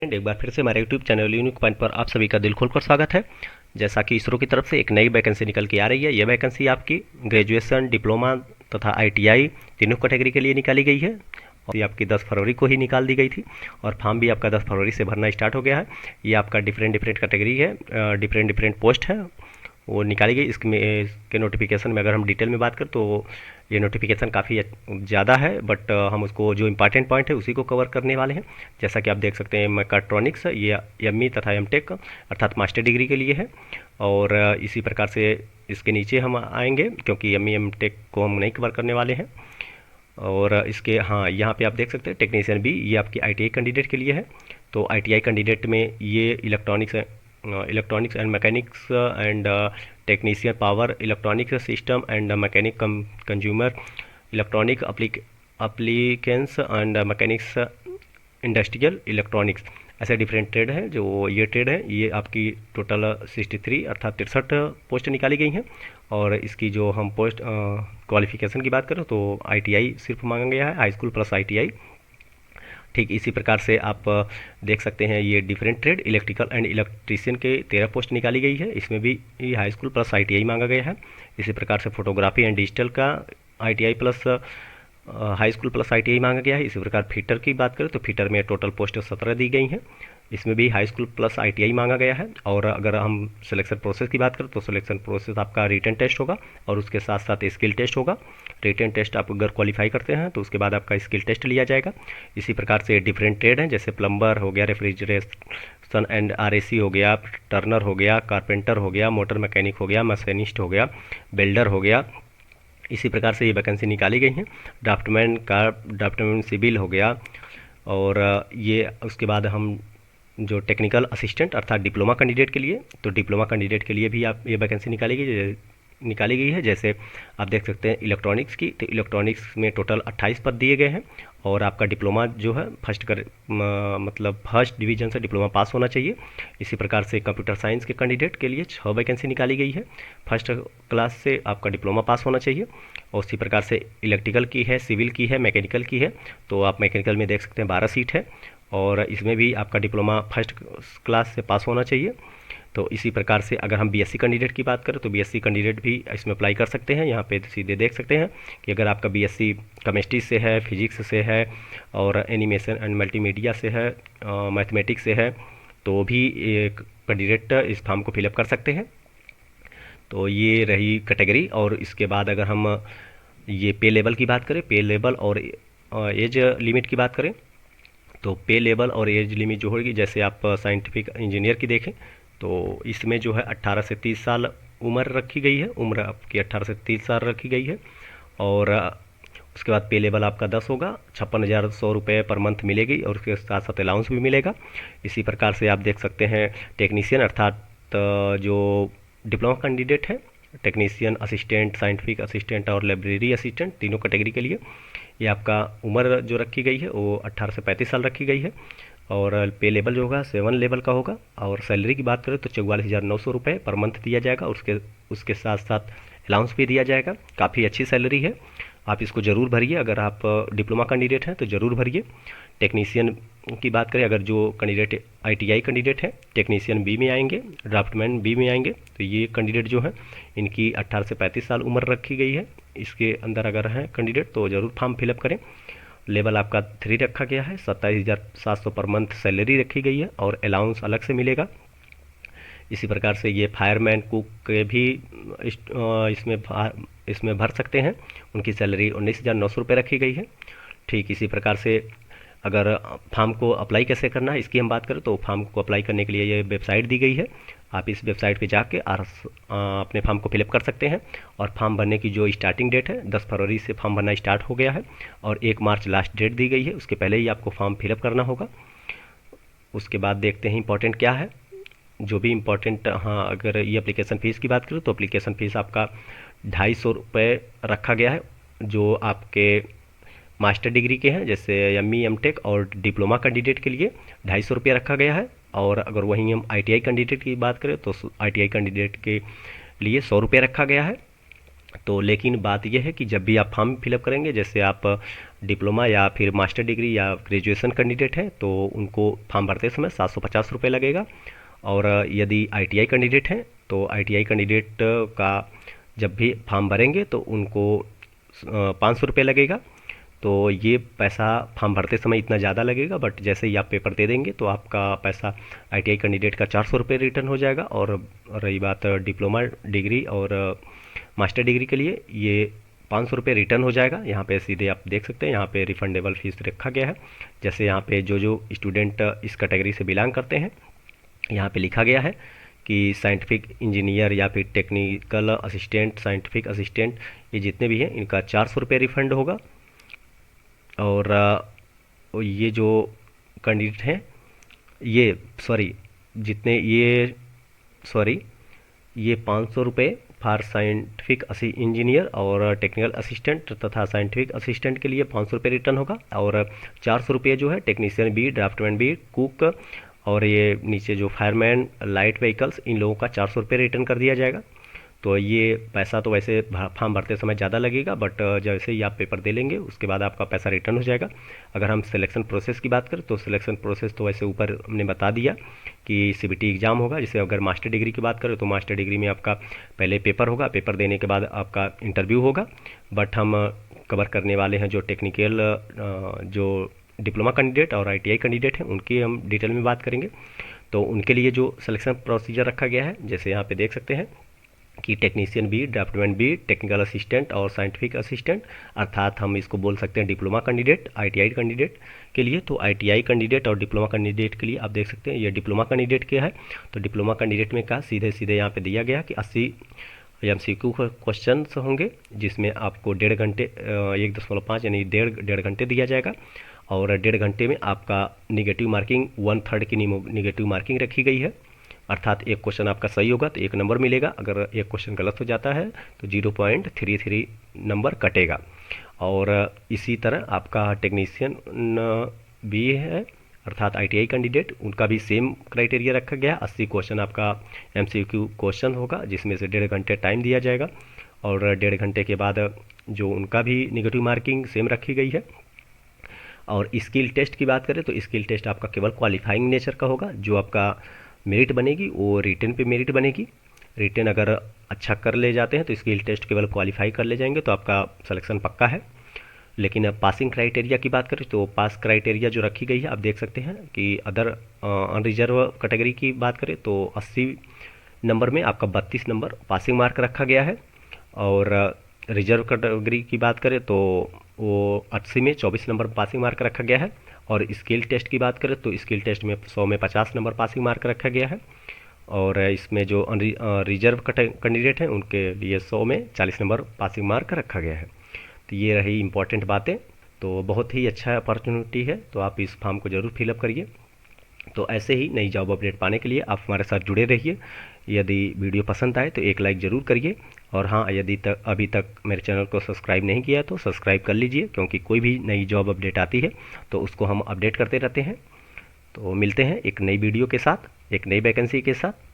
एक बार फिर से हमारे यूट्यूब चैनल यूनिक पॉइंट पर आप सभी का दिल खोलकर स्वागत है। जैसा कि इसरो की तरफ से एक नई वैकेंसी निकल के आ रही है। यह वैकेंसी आपकी ग्रेजुएशन, डिप्लोमा तथा आईटीआई तीनों कैटेगरी के लिए निकाली गई है और ये आपकी 10 फरवरी को ही निकाल दी गई थी और फॉर्म भी आपका 10 फरवरी से भरना स्टार्ट हो गया है। ये आपका डिफरेंट डिफरेंट कैटेगरी है, डिफरेंट डिफरेंट पोस्ट है, वो निकाली गई। इसके नोटिफिकेशन में अगर हम डिटेल में बात करें तो ये नोटिफिकेशन काफ़ी ज़्यादा है, बट हम उसको जो इंपॉर्टेंट पॉइंट है उसी को कवर करने वाले हैं। जैसा कि आप देख सकते हैं, मैकाट्रॉनिक्स ये एमई तथा एमटेक अर्थात मास्टर डिग्री के लिए है। और इसी प्रकार से इसके नीचे हम आएंगे क्योंकि एमई एमटेक को हम नहीं कवर करने वाले हैं। और इसके हाँ, यहाँ पे आप देख सकते हैं टेक्नीशियन बी, ये आपकी आईटीआई कैंडिडेट के लिए है। तो आईटीआई कैंडिडेट में ये electronics and mechanics and technician power electronic system and mechanic consumer electronic appliances and mechanics industrial electronics, ऐसे डिफरेंट ट्रेड हैं। जो ये ट्रेड है ये आपकी टोटल 63 अर्थात 63 पोस्ट निकाली गई हैं। और इसकी जो हम पोस्ट क्वालिफिकेशन की बात करें तो आईटीआई सिर्फ मांगा गया है, हाई स्कूल प्लस आईटीआई। ठीक इसी प्रकार से आप देख सकते हैं ये different trade electrical and electrician के 13 पोस्ट निकाली गई है। इसमें भी हाई स्कूल प्लस आईटीआई मांगा गया है। इसी प्रकार से फोटोग्राफी एंड डिजिटल का ITI plus high school plus ITI मांगा गया है। इसी प्रकार फिटर की बात करें तो फिटर में टोटल पोस्ट 17 दी गई हैं। इसमें भी हाई स्कूल प्लस आईटीआई मांगा गया है। और अगर हम सिलेक्शन प्रोसेस की बात करें तो सिलेक्शन प्रोसेस आपका रिटन टेस्ट होगा और उसके साथ साथ स्किल टेस्ट होगा। रिटन टेस्ट आप अगर क्वालिफाई करते हैं तो उसके बाद आपका स्किल टेस्ट लिया जाएगा। इसी प्रकार से डिफरेंट ट्रेड हैं, जैसे प्लम्बर हो गया, रेफ्रिजरेशन एंड आरएसी हो गया, टर्नर हो गया, कारपेंटर हो गया, मोटर मैकेनिक हो गया, मशीनिस्ट हो गया, बिल्डर हो गया। इसी प्रकार से ये वैकेंसी निकाली गई हैं। ड्राफ्टमैन सिविल हो गया। और ये उसके बाद हम जो टेक्निकल असिस्टेंट अर्थात डिप्लोमा कैंडिडेट के लिए, तो डिप्लोमा कैंडिडेट के लिए भी आप ये वैकेंसी निकाली गई है। जैसे आप देख सकते हैं इलेक्ट्रॉनिक्स की, तो इलेक्ट्रॉनिक्स में टोटल 28 पद दिए गए हैं। और आपका डिप्लोमा जो है मतलब फर्स्ट डिवीजन से डिप्लोमा पास होना चाहिए। इसी प्रकार से कंप्यूटर साइंस के कैंडिडेट के लिए 6 वैकेंसी निकाली गई है। फर्स्ट क्लास से आपका डिप्लोमा पास होना चाहिए। और उसी प्रकार से इलेक्ट्रिकल की है, सिविल की है, मैकेनिकल की है। तो आप मैकेनिकल में देख सकते हैं 12 सीट है और इसमें भी आपका डिप्लोमा फर्स्ट क्लास से पास होना चाहिए। तो इसी प्रकार से अगर हम बीएससी कैंडिडेट की बात करें तो बीएससी कैंडिडेट भी इसमें अप्लाई कर सकते हैं। यहाँ पे सीधे देख सकते हैं कि अगर आपका बीएससी केमिस्ट्री से है, फिजिक्स से है और एनिमेशन एंड मल्टीमीडिया से है, मैथमेटिक्स से है, तो भी एक कैंडिडेट इस फॉर्म को फिलअप कर सकते हैं। तो ये रही कैटेगरी। और इसके बाद अगर हम ये पे लेवल की बात करें, पे लेवल और एज लिमिट की बात करें तो पे लेवल और एज लिमिट जो होगी, जैसे आप साइंटिफिक इंजीनियर की देखें तो इसमें जो है 18 से 30 साल उम्र रखी गई है। उम्र आपकी 18 से 30 साल रखी गई है। और उसके बाद पे लेवल आपका 10 होगा, 56,100 रुपये पर मंथ मिलेगी और उसके साथ साथ अलाउंस भी मिलेगा। इसी प्रकार से आप देख सकते हैं टेक्नीशियन अर्थात जो डिप्लोमा कैंडिडेट है, टेक्नीशियन असिस्टेंट, साइंटिफिक असिस्टेंट और लाइब्रेरी असिस्टेंट तीनों कैटेगरी के लिए ये आपका उम्र जो रखी गई है वो 18 से 35 साल रखी गई है। और पे लेवल जो होगा 7 लेवल का होगा। और सैलरी की बात करें तो 44,900 रुपये पर मंथ दिया जाएगा। उसके उसके साथ साथ अलाउंस भी दिया जाएगा। काफ़ी अच्छी सैलरी है, आप इसको ज़रूर भरिए। अगर आप डिप्लोमा कैंडिडेट हैं तो ज़रूर भरिए। टेक्नीशियन की बात करें, अगर जो कैंडिडेट आईटीआई कैंडिडेट है टेक्नीशियन बी में आएंगे, ड्राफ्टमैन बी में आएंगे, तो ये कैंडिडेट जो है इनकी 18 से 35 साल उम्र रखी गई है। इसके अंदर अगर है कैंडिडेट तो ज़रूर फॉर्म फिलअप करें। लेवल आपका 3 रखा गया है, 27,700 पर मंथ सैलरी रखी गई है और अलाउंस अलग से मिलेगा। इसी प्रकार से ये फायरमैन कुक के भी इसमें भर सकते हैं। उनकी सैलरी 19,900 रुपये रखी गई है। ठीक इसी प्रकार से अगर फॉर्म को अप्लाई कैसे करना है इसकी हम बात करें तो फॉर्म को अप्लाई करने के लिए ये वेबसाइट दी गई है। आप इस वेबसाइट पे जाके अपने फॉर्म को फिलअप कर सकते हैं। और फॉर्म भरने की जो स्टार्टिंग डेट है 10 फरवरी से फॉर्म भरना स्टार्ट हो गया है और 1 मार्च लास्ट डेट दी गई है। उसके पहले ही आपको फॉर्म फिलअप करना होगा। उसके बाद देखते हैं इंपॉर्टेंट क्या है, जो भी इम्पोर्टेंट। हाँ, अगर ये एप्लीकेशन फ़ीस की बात करूँ तो एप्लीकेशन फ़ीस आपका 250 रुपये रखा गया है। जो आपके मास्टर डिग्री के हैं, जैसे एमई एमटेक और डिप्लोमा कैंडिडेट के लिए 250 रुपये रखा गया है। और अगर वहीं हम आईटीआई कैंडिडेट की बात करें तो आईटीआई कैंडिडेट के लिए 100 रुपये रखा गया है। तो लेकिन बात यह है कि जब भी आप फॉर्म फिलअप करेंगे, जैसे आप डिप्लोमा या फिर मास्टर डिग्री या ग्रेजुएशन कैंडिडेट हैं तो उनको फॉर्म भरते समय 750 रुपये लगेगा। और यदि आईटीआई कैंडिडेट हैं तो आईटीआई कैंडिडेट का जब भी फॉर्म भरेंगे तो उनको 500 रुपये लगेगा। तो ये पैसा फॉर्म भरते समय इतना ज़्यादा लगेगा, बट जैसे ही आप पेपर दे देंगे तो आपका पैसा आईटीआई कैंडिडेट का 400 रुपये रिटर्न हो जाएगा। और रही बात डिप्लोमा डिग्री और मास्टर डिग्री के लिए, ये 500 रुपये रिटर्न हो जाएगा। यहाँ पे सीधे आप देख सकते हैं, यहाँ पे रिफंडेबल फीस रखा गया है। जैसे यहाँ पे जो जो स्टूडेंट इस कैटेगरी से बिलोंग करते हैं, यहाँ पे लिखा गया है कि साइंटिफिक इंजीनियर या फिर टेक्निकल असिस्टेंट, साइंटिफिक असिस्टेंट, ये जितने भी हैं इनका 400 रुपये रिफंड होगा। और ये जो कैंडिडेट हैं ये जितने ये 500 रुपये फॉर साइंटिफिक इंजीनियर और टेक्निकल असिस्टेंट तथा साइंटिफिक असिस्टेंट के लिए 500 रुपये रिटर्न होगा। और 400 रुपये जो है technician B, draftman B, cook और ये नीचे जो फायरमैन, लाइट व्हीकल्स, इन लोगों का 400 रुपये रिटर्न कर दिया जाएगा। तो ये पैसा तो वैसे फॉर्म भरते समय ज़्यादा लगेगा, बट जैसे ही आप पेपर दे लेंगे उसके बाद आपका पैसा रिटर्न हो जाएगा। अगर हम सिलेक्शन प्रोसेस की बात करें तो सिलेक्शन प्रोसेस तो वैसे ऊपर हमने बता दिया कि सीबीटी एग्ज़ाम होगा। जैसे अगर मास्टर डिग्री की बात करें तो मास्टर डिग्री में आपका पहले पेपर होगा, पेपर देने के बाद आपका इंटरव्यू होगा। बट हम कवर करने वाले हैं जो टेक्निकल जो डिप्लोमा कैंडिडेट और आईटीआई कैंडिडेट हैं उनकी हम डिटेल में बात करेंगे। तो उनके लिए जो सिलेक्शन प्रोसीजर रखा गया है, जैसे यहाँ पे देख सकते हैं कि technician B, draftman B, technical assistant और साइंटिफिक असिस्टेंट, अर्थात हम इसको बोल सकते हैं डिप्लोमा कैंडिडेट, आईटीआई कैंडिडेट के लिए। तो आईटीआई कैंडिडेट और डिप्लोमा कैंडिडेट के लिए आप देख सकते हैं ये डिप्लोमा कैंडिडेट क्या है। तो डिप्लोमा कैंडिडेट में कहा सीधे सीधे यहाँ पे दिया गया कि 80 एमसीक्यू क्वेश्चन होंगे, जिसमें आपको 1.5 घंटे 1.5 यानी डेढ़ घंटे दिया जाएगा। और 1.5 घंटे में आपका निगेटिव मार्किंग 1/3 की निगेटिव मार्किंग रखी गई है। अर्थात एक क्वेश्चन आपका सही होगा तो 1 नंबर मिलेगा, अगर एक क्वेश्चन गलत हो जाता है तो 0.33 नंबर कटेगा। और इसी तरह आपका टेक्नीशियन भी है, अर्थात आईटीआई कैंडिडेट, उनका भी सेम क्राइटेरिया रखा गया। 80 क्वेश्चन आपका एमसीक्यू क्वेश्चन होगा, जिसमें से 1.5 घंटे टाइम दिया जाएगा। और 1.5 घंटे के बाद जो उनका भी निगेटिव मार्किंग सेम रखी गई है। और स्किल टेस्ट की बात करें तो स्किल टेस्ट आपका केवल क्वालिफाइंग नेचर का होगा। जो आपका मेरिट बनेगी वो रिटन पे मेरिट बनेगी। रिटन अगर अच्छा कर ले जाते हैं तो स्किल टेस्ट केवल क्वालिफाई कर ले जाएंगे तो आपका सिलेक्शन पक्का है। लेकिन अब पासिंग क्राइटेरिया की बात करें तो पास क्राइटेरिया जो रखी गई है आप देख सकते हैं कि अदर अनरिजर्व कैटेगरी की बात करें तो 80 नंबर में आपका 32 नंबर पासिंग मार्क रखा गया है। और रिजर्व कैटेगरी की बात करें तो वो 80 में 24 नंबर पासिंग मार्क रखा गया है। और स्किल टेस्ट की बात करें तो स्किल टेस्ट में 100 में 50 नंबर पासिंग मार्क रखा गया है। और इसमें जो रिजर्व कैंडिडेट हैं उनके लिए 100 में 40 नंबर पासिंग मार्क रखा गया है। तो ये रही इंपॉर्टेंट बातें। तो बहुत ही अच्छा अपॉर्चुनिटी है, तो आप इस फॉर्म को ज़रूर फिलअप करिए। तो ऐसे ही नई जॉब अपडेट पाने के लिए आप हमारे साथ जुड़े रहिए। यदि वीडियो पसंद आए तो एक लाइक ज़रूर करिए। और हाँ, यदि अभी तक मेरे चैनल को सब्सक्राइब नहीं किया तो सब्सक्राइब कर लीजिए, क्योंकि कोई भी नई जॉब अपडेट आती है तो उसको हम अपडेट करते रहते हैं। तो मिलते हैं एक नई वीडियो के साथ, एक नई वैकेंसी के साथ।